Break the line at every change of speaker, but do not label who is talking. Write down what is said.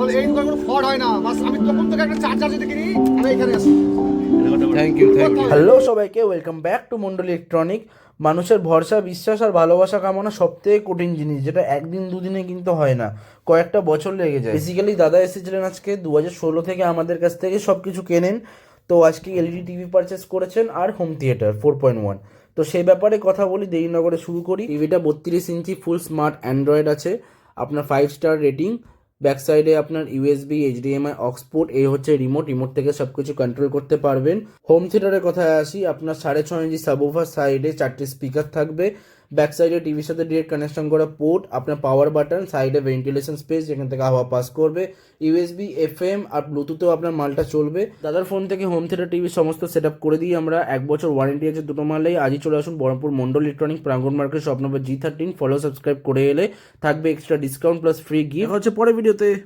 আমাদের এই দোকানে কোনো ফ্রড হয় না। বাস আমি তখন থেকে একটা চার্জার যদি কিনি আমি এখানে আসি।
থ্যাংক ইউ হ্যালো সবাইকে, welcome back to Mondal electronic. মানুষের ভরসা, বিশ্বাস আর ভালোবাসা কামানো সবথেকে কঠিন জিনিস, যেটা একদিন দুদিনে কিন্তু হয় না, কয়েকটা বছর লেগে যায়। বেসিক্যালি দাদা এসেছিলেন আজকে 2016 থেকে আমাদের কাছ থেকে সব কিছু কেনেন। তো আজকে এলইডি টিভি পারচেস করেছেন আর হোম থিয়েটার 4.1। তো সেই ব্যাপারে কথা বলি, দেরি না করে শুরু করি। টিভিটা 32 ইঞ্চি ফুল স্মার্ট অ্যান্ড্রয়েড আছে, আপনার 5 স্টার রেটিং। ব্যাক সাইডে আপনার ইউএসবি, এইচডিএমআই, অক্সপোর্ট, এই হচ্ছে রিমোট থেকে সব কিছু কন্ট্রোল করতে পারবেন। হোম থিয়েটারের কথায় আসি, আপনার 6.5 ইঞ্চি সাবওুফার, সাইডে 4টে স্পিকার থাকবে, ব্যাক সাইডে টিভির সাথে ডিরেক্ট কানেকশন করা পোর্ট, আপনার পাওয়ার বাটন, সাইডে ভেন্টিলেশন স্পেস যেখান থেকে হাওয়া পাস করবে, ইউএসবি, এফএম আর ব্লুটুথেও আপনার মালটা চলবে। দাদার ফোন থেকে হোম থিয়েটার টিভি সমস্ত সেট আপ করে দিই আমরা। 1 বছর ওয়ারেন্টি আছে দুটো মালেই। আজই চলে আসুন বহরমপুর মন্ডল ইলেকট্রনিক, প্রাঙ্গণ market, shop number G13। Follow subscribe করে এলে থাকবে extra discount plus free gift. হচ্ছে পরে ভিডিওতে।